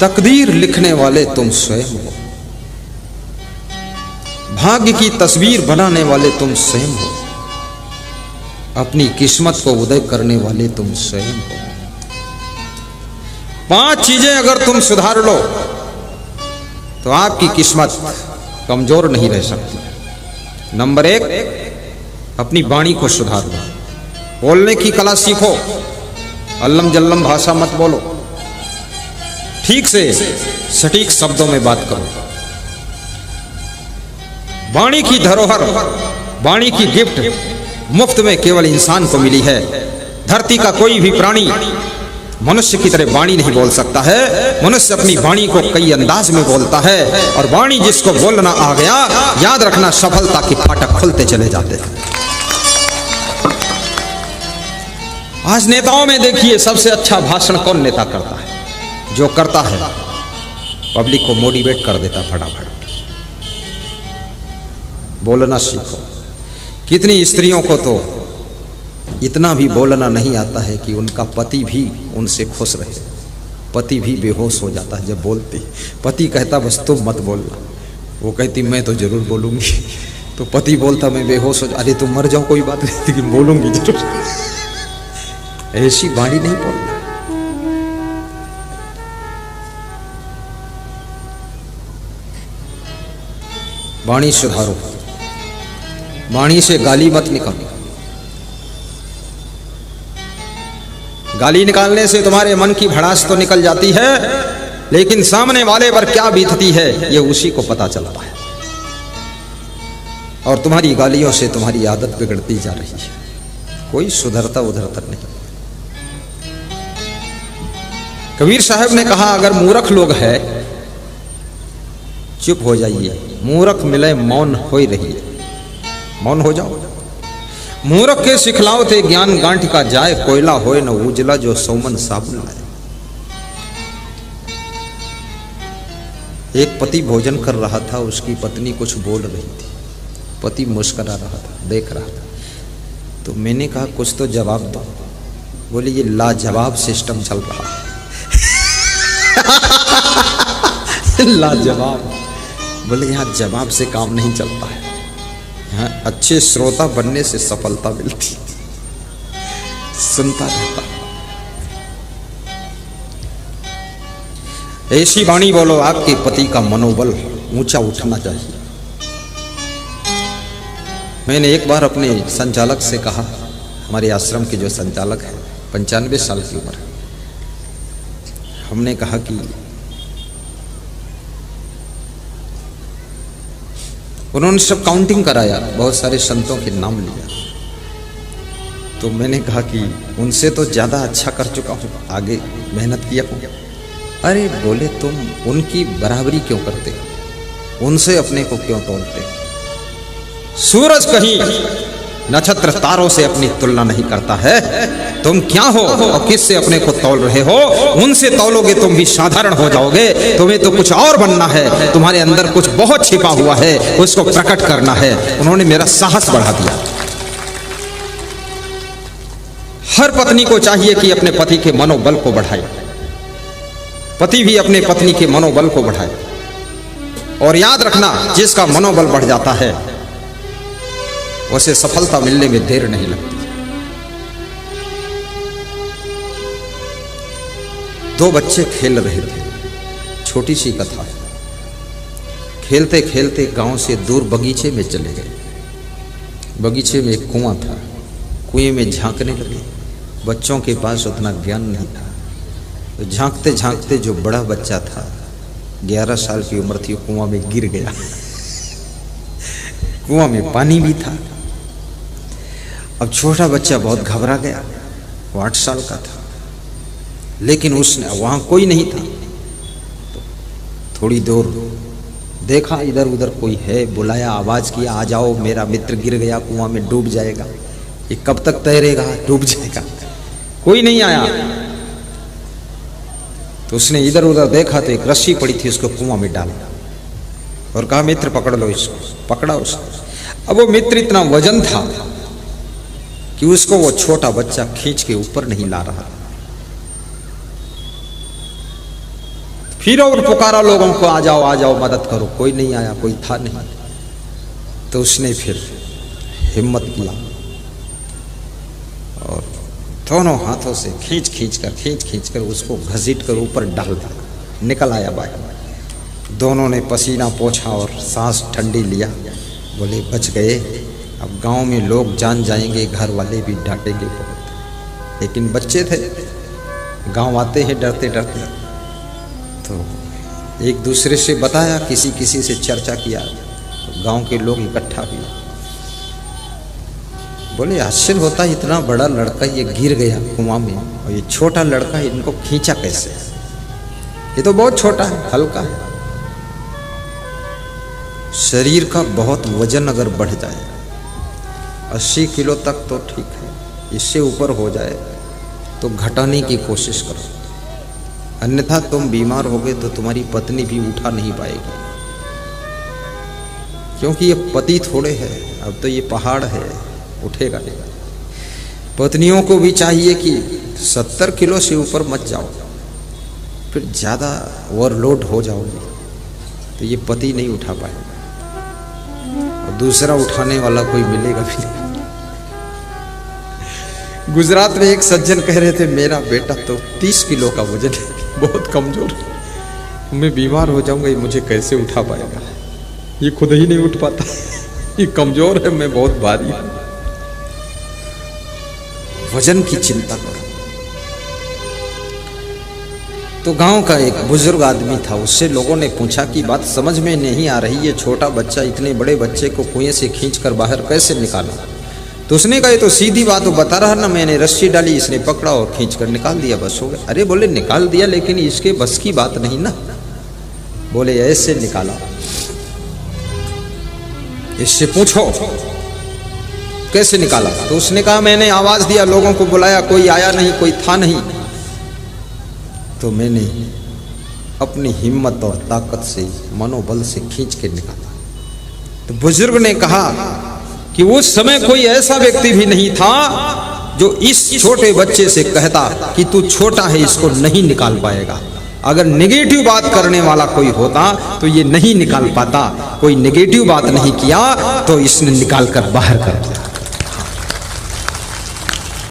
तकदीर लिखने वाले तुम स्वयं हो, भाग्य की तस्वीर बनाने वाले तुम स्वयं हो, अपनी किस्मत को उदय करने वाले तुम स्वयं हो। 5 चीजें अगर तुम सुधार लो तो आपकी किस्मत कमजोर नहीं रह सकती। नंबर 1, अपनी वाणी को सुधार लो, बोलने की कला सीखो, अल्लम जल्लम भाषा मत बोलो, ठीक से सटीक शब्दों में बात करो। वाणी की धरोहर, वाणी की गिफ्ट मुफ्त में केवल इंसान को मिली है। धरती का कोई भी प्राणी मनुष्य की तरह वाणी नहीं बोल सकता है। मनुष्य अपनी वाणी को कई अंदाज में बोलता है, और वाणी जिसको बोलना आ गया, याद रखना सफलता के फाटक खुलते चले जाते हैं। आज नेताओं में देखिए, सबसे अच्छा भाषण कौन नेता करता है? जो करता है पब्लिक को मोटिवेट कर देता फटाफट। बोलना सीखो। कितनी स्त्रियों को तो इतना भी बोलना नहीं आता है कि उनका पति भी उनसे खुश रहे, पति भी बेहोश हो जाता है जब बोलती। पति कहता बस तुम मत बोलना, वो कहती मैं तो जरूर बोलूंगी। तो पति बोलता मैं बेहोश हो जा, अरे तुम मर जाओ कोई बात नहीं, लेकिन बोलूंगी जरूर। ऐसी वाणी नहीं बोलना। वाणी सुधारो, वाणी से गाली मत निकालो। गाली निकालने से तुम्हारे मन की भड़ास तो निकल जाती है, लेकिन सामने वाले पर क्या बीतती है ये उसी को पता चलता है। और तुम्हारी गालियों से तुम्हारी आदत बिगड़ती जा रही है, कोई सुधरता उधरता नहीं। कबीर साहब ने कहा अगर मूर्ख लोग हैं चुप हो जाइए, मूर्ख मिले मौन हो ही रहिए, मौन हो जाओ। मूर्ख के सिखलाओ थे ज्ञान गांठ का जाए, कोयला होए न उजला जो सौमन साबुन लाए। एक पति भोजन कर रहा था, उसकी पत्नी कुछ बोल रही थी, पति मुस्कुरा रहा था, देख रहा था। तो मैंने कहा कुछ तो जवाब दो। बोले ये लाजवाब सिस्टम चल रहा है। लाजवाब। बोले यहाँ जवाब से काम नहीं चलता है, यहाँ अच्छे श्रोता बनने से सफलता मिलती। सुनता रहता। ऐसी वाणी बोलो आपके पति का मनोबल ऊंचा उठना चाहिए। मैंने एक बार अपने संचालक से कहा, हमारे आश्रम के जो संचालक हैं 95 साल की उम्र, हमने कहा कि उन्होंने सब काउंटिंग कराया, बहुत सारे संतों के नाम लिया। तो मैंने कहा कि उनसे तो ज़्यादा अच्छा कर चुका हूँ, आगे मेहनत किया हूँ। अरे बोले तुम उनकी बराबरी क्यों करते हो, उनसे अपने को क्यों तोलते हो? सूरज कहीं नक्षत्र तारों से अपनी तुलना नहीं करता है। तुम क्या हो और किससे अपने को तौल रहे हो? उनसे तौलोगे तुम भी साधारण हो जाओगे। तुम्हें तो कुछ और बनना है, तुम्हारे अंदर कुछ बहुत छिपा हुआ है, उसको प्रकट करना है। उन्होंने मेरा साहस बढ़ा दिया। हर पत्नी को चाहिए कि अपने पति के मनोबल को बढ़ाए, पति भी अपने पत्नी के मनोबल को बढ़ाए। और याद रखना, जिसका मनोबल बढ़ जाता है उसे सफलता मिलने में देर नहीं लगती। 2 बच्चे खेल रहे थे, छोटी सी कथा। खेलते खेलते गांव से दूर बगीचे में चले गए। बगीचे में एक कुआं था, कुएं में झांकने लगे। बच्चों के पास उतना ज्ञान नहीं था, तो झांकते झांकते जो बड़ा बच्चा था, 11 साल की उम्र थी, कुआं में गिर गया। कुआं में पानी भी था। अब छोटा बच्चा बहुत घबरा गया, वो 8 साल का था, लेकिन उसने वहां कोई नहीं था। तो थोड़ी दूर देखा, इधर उधर कोई है, बुलाया, आवाज किया, आ जाओ, मेरा मित्र गिर गया, कुआं में डूब जाएगा, ये कब तक तैरेगा, डूब जाएगा। कोई नहीं आया। तो उसने इधर उधर देखा तो एक रस्सी पड़ी थी, उसको कुआं में डाला और कहा मित्र पकड़ लो इसको। पकड़ा उसको। अब वो मित्र इतना वजन था कि उसको वो छोटा बच्चा खींच के ऊपर नहीं ला रहा। फिर और पुकारा लोगों को, आ जाओ मदद करो। कोई नहीं आया, कोई था नहीं। तो उसने फिर हिम्मत किया और दोनों हाथों से खींच कर उसको घसीट कर ऊपर डाल दिया। निकल आया बाहर। दोनों ने पसीना पोंछा और सांस ठंडी लिया। बोले बच गए। अब गांव में लोग जान जाएंगे, घर वाले भी डांटेंगे बहुत। लेकिन बच्चे थे, गांव आते हैं डरते डरते। तो एक दूसरे से बताया, किसी से चर्चा किया। तो गांव के लोग इकट्ठा हुए। बोले आश्चर्य होता, इतना बड़ा लड़का ये गिर गया कुआं में और ये छोटा लड़का इनको खींचा कैसे? ये तो बहुत छोटा है, हल्का है। शरीर का बहुत वजन अगर बढ़ जाए 80 किलो तक तो ठीक है, इससे ऊपर हो जाए तो घटाने की कोशिश करो, अन्यथा तुम बीमार होगे तो तुम्हारी पत्नी भी उठा नहीं पाएगी। क्योंकि ये पति थोड़े है, अब तो ये पहाड़ है, उठेगा नहीं। पत्नियों को भी चाहिए कि 70 किलो से ऊपर मत जाओ, फिर ज़्यादा ओवरलोड हो जाओगे तो ये पति नहीं उठा पाएगा और दूसरा उठाने वाला कोई मिलेगा भी नहीं। गुजरात में एक सज्जन कह रहे थे, मेरा बेटा तो 30 किलो का वजन है, बहुत कमजोर, मैं बीमार हो जाऊंगा, ये मुझे कैसे उठा पाएगा? ये खुद ही नहीं उठ पाता, ये कमजोर है, मैं बहुत भारी हूं। वजन की चिंता करो। तो गांव का एक बुजुर्ग आदमी था, उससे लोगों ने पूछा कि बात समझ में नहीं आ रही, ये छोटा बच्चा इतने बड़े बच्चे को कुएं से खींचकर बाहर कैसे निकाला? तो उसने कहा, ये तो सीधी बात वो बता रहा ना, मैंने रस्सी डाली, इसने पकड़ा और खींचकर निकाल दिया, बस हो गया। अरे बोले निकाल दिया, लेकिन इसके बस की बात नहीं ना। बोले ऐसे निकाला। इससे पूछो कैसे निकाला? तो उसने कहा, मैंने आवाज दिया, लोगों को बुलाया, कोई आया नहीं, कोई था नहीं, तो मैंने अपनी हिम्मत और ताकत से, मनोबल से खींच के निकाला। तो बुजुर्ग ने कहा कि उस समय कोई ऐसा व्यक्ति भी नहीं था जो इस छोटे बच्चे से कहता कि तू छोटा है, इसको नहीं निकाल पाएगा। अगर नेगेटिव बात करने वाला कोई होता तो ये नहीं निकाल पाता। कोई नेगेटिव बात नहीं किया तो इसने निकाल कर बाहर कर दिया।